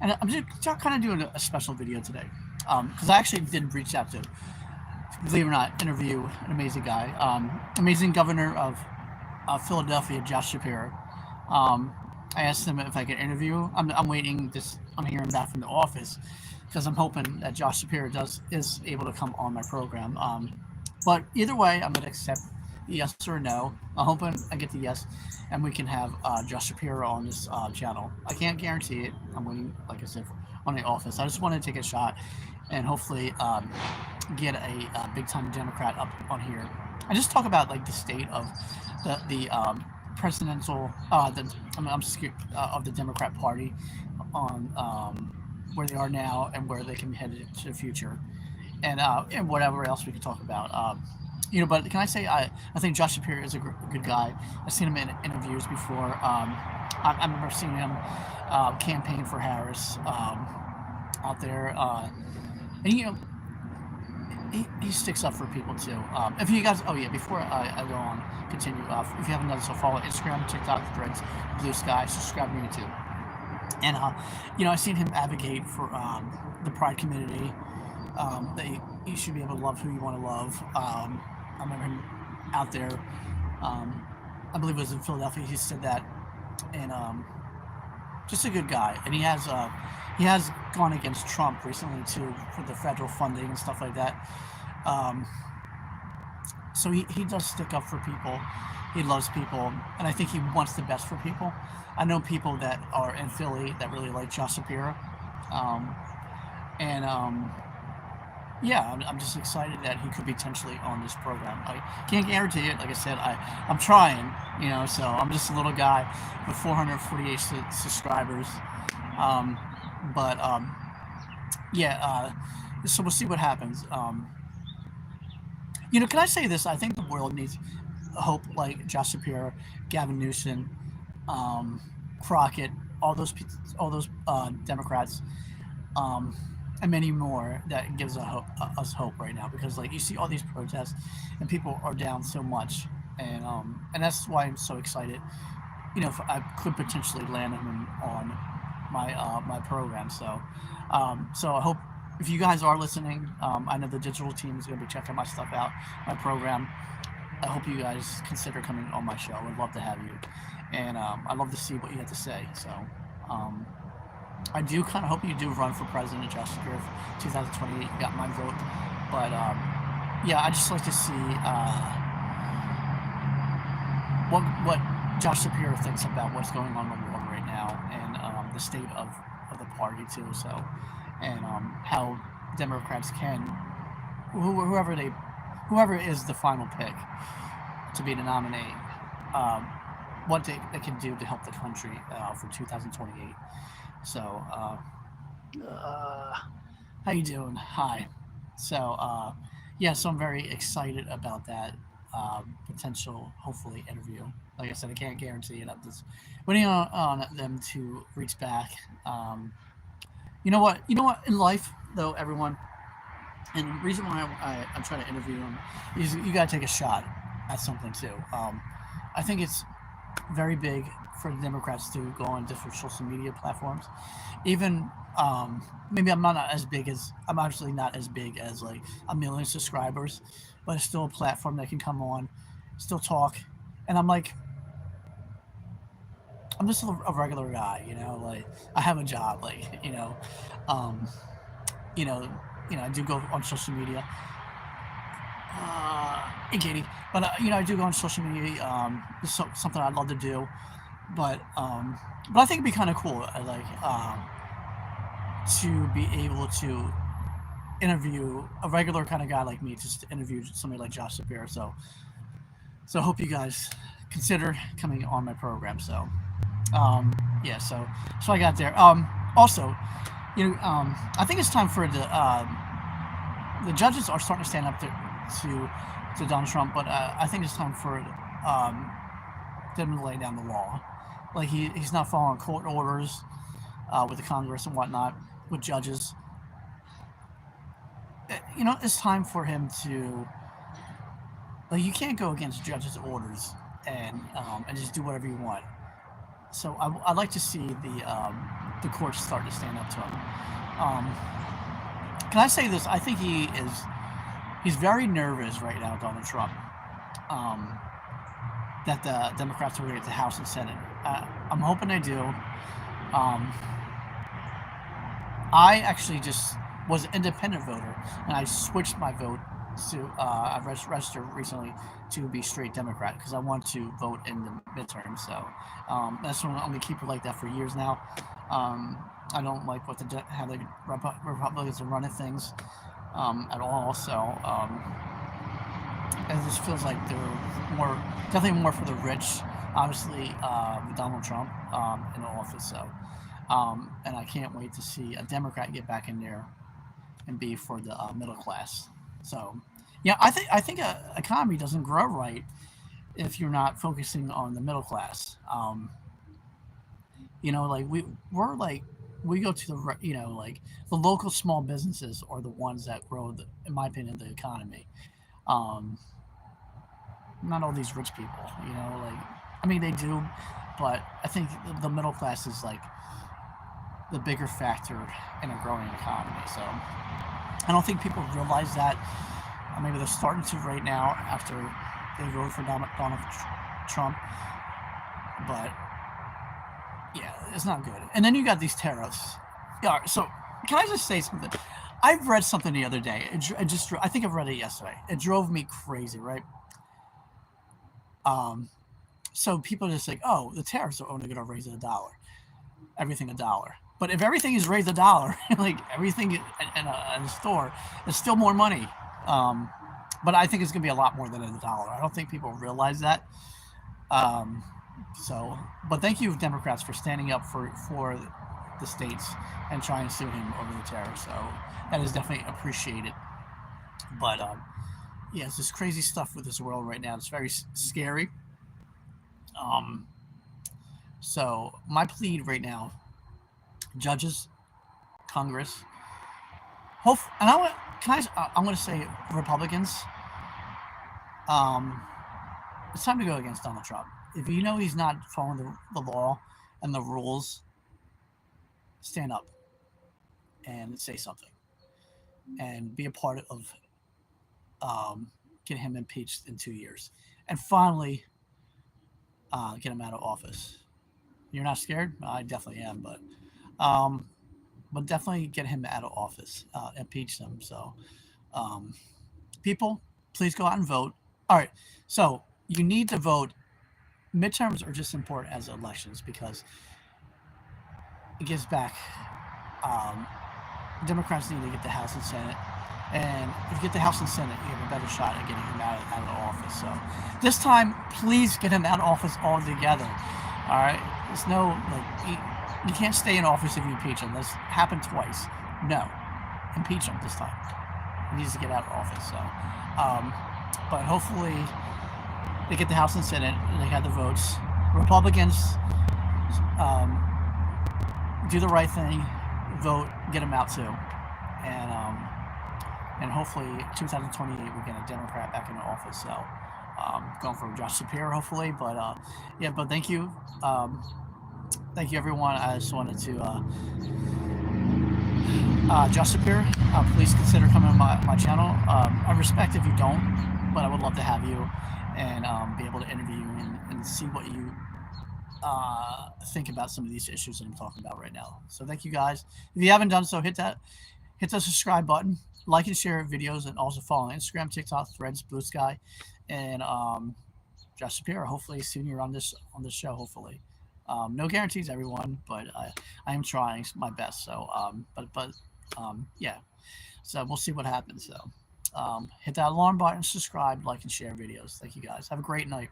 And I'm just kind of doing a special video today because I actually did reach out to, believe it or not, interview an amazing guy, amazing governor of Philadelphia, Josh Shapiro. Um, I asked him if I could interview. I'm waiting. I'm hearing back from the office because I'm hoping that Josh Shapiro is able to come on my program. But either way, I'm gonna accept yes or no. I'm hoping I get the yes, and we can have Josh Shapiro on this channel. I can't guarantee it. I'm waiting, like I said, on the office. I just want to take a shot and hopefully get a big time Democrat up on here and just talk about like the state of the presidential I'm scared, of the Democrat Party on where they are now and where they can be headed to the future, and whatever else we could talk about. But can I say I think Josh Shapiro is a good guy. I've seen him in interviews before. I remember seeing him campaign for Harris out there, and he sticks up for people too. If you guys, oh yeah, before I go on, continue. If you haven't done so, follow Instagram, TikTok, Threads, Blue Sky. Subscribe to YouTube. And I've seen him advocate for the Pride community. That you should be able to love who you want to love. I remember him out there. I believe it was in Philadelphia. He said that, and just a good guy. And he has gone against Trump recently too for the federal funding and stuff like that. Um, so he does stick up for people. He loves people, and I think he wants the best for people. I know people that are in Philly that really like Josh Shapiro, um, and yeah, I'm just excited that he could be potentially on this program. I can't guarantee it. Like I said, I'm trying, so I'm just a little guy with 448 subscribers. Um, but yeah, so we'll see what happens. Can I say this? I think the world needs hope like Josh Shapiro, Gavin Newsom, um, Crockett, all those Democrats, um, and many more that gives us hope right now because like you see all these protests and people are down so much, and that's why I'm so excited. If I could potentially land him on my program. So I hope if you guys are listening, I know the digital team is going to be checking my stuff out, my program. I hope you guys consider coming on my show. I'd love to have you, and I'd love to see what you have to say. So. Um, I do kind of hope you do run for president, Josh Shapiro, 2028. You got my vote, but yeah, I just like to see what Josh Shapiro thinks about what's going on in the world right now and the state of the party too. So, and how Democrats can whoever is the final pick to be the nominee, um, what they can do to help the country for 2028. So, uh, how you doing? Hi. So, yeah, so I'm very excited about that potential, hopefully, interview. Like I said, I can't guarantee it. I'm just waiting on them to reach back. Um, you know what? You know what? In life, though, everyone, and the reason why I'm trying to interview them is you got to take a shot at something too. I think it's very big for the Democrats to go on different social media platforms. Even maybe I'm actually not as big as like a million subscribers, but it's still a platform that can come on, still talk, and I'm just a regular guy, like I have a job, like um, you know, I do go on social media. Hey, Katie. But I do go on social media. It's something I'd love to do, but I think it'd be kind of cool, to be able to interview a regular kind of guy like me, just to interview somebody like Josh Shapiro. So I hope you guys consider coming on my program. So, yeah. So I got there. Also, I think it's time for the judges are starting to stand up to Donald Trump, but I think it's time for them to lay down the law. Like he's not following court orders with the Congress and whatnot with judges. It's time for him to like you can't go against judges' orders and just do whatever you want. So I'd like to see the court's starting to stand up to him. Um, can I say this? I think he's very nervous right now, Donald Trump, um, that the Democrats will get the House and Senate. I'm hoping they do. Um, I actually just was an independent voter, and I switched my vote to I registered recently to be straight Democrat because I want to vote in the midterm. So that's when I'm gonna keep it like that for years now. Um, I don't like how the Republicans are running things at all. So it just feels like they're definitely more for the rich. Obviously, Donald Trump in office. So and I can't wait to see a Democrat get back in there and be for the middle class. So, yeah, I think a economy doesn't grow right if you're not focusing on the middle class. Like we're like we go to the like the local small businesses are the ones that grow, in my opinion, the economy. Um, Not all these rich people. Like I mean they do, but I think the middle class is like the bigger factor in a growing economy. So I don't think people realize that. Maybe they're starting to right now after they voted for Donald Trump. But yeah, it's not good. And then you got these tariffs. Yeah. So can I just say something? I've read something the other day. I think I've read it yesterday. It drove me crazy, right? Um, so people are just like, oh, the tariffs are only going to raise everything a dollar. But if everything is raised a dollar, like everything in a store, is still more money. Um, but I think it's going to be a lot more than a dollar. I don't think people realize that. Um, but thank you, Democrats, for standing up for the states and trying to sue him over the tariffs. So that is definitely appreciated. But yeah, it's just crazy stuff with this world right now. It's very scary. Um, so my plea right now, judges, Congress, and I'm going to say Republicans. Um, it's time to go against Donald Trump. If you know he's not following the law and the rules, stand up and say something and be a part of get him impeached in 2 years and finally get him out of office. You're not scared? I definitely am, um, but definitely get him out of office, impeach him. So, um, people, please go out and vote. All right, so you need to vote. Midterms are just important as elections because it gives back. Um, Democrats need to get the House and Senate, and if you get the House and Senate, you have a better shot at getting him out of office. So this time, please get him out of office altogether. All right, there's no you can't stay in office if you impeach him. This happened twice. No, impeach him this time. He needs to get out of office. So, but hopefully they get the House and Senate. And they have the votes. Republicans do the right thing. Vote, get him out too, and hopefully 2028 we get a Democrat back in the office. So going for Josh Shapiro hopefully, but yeah. But thank you everyone. I just wanted to Josh Shapiro, please consider coming on my channel. I respect if you don't, but I would love to have you and be able to interview you and see what you think about some of these issues that I'm talking about right now. So thank you guys. If you haven't done so, hit the subscribe button, like and share videos, and also follow on Instagram, TikTok, Threads, Blue Sky, and Josh Shapiro. Hopefully soon you're on this show. Hopefully, no guarantees, everyone, but I am trying my best. So, yeah. So we'll see what happens. So, hit that alarm button, subscribe, like, and share videos. Thank you guys. Have a great night.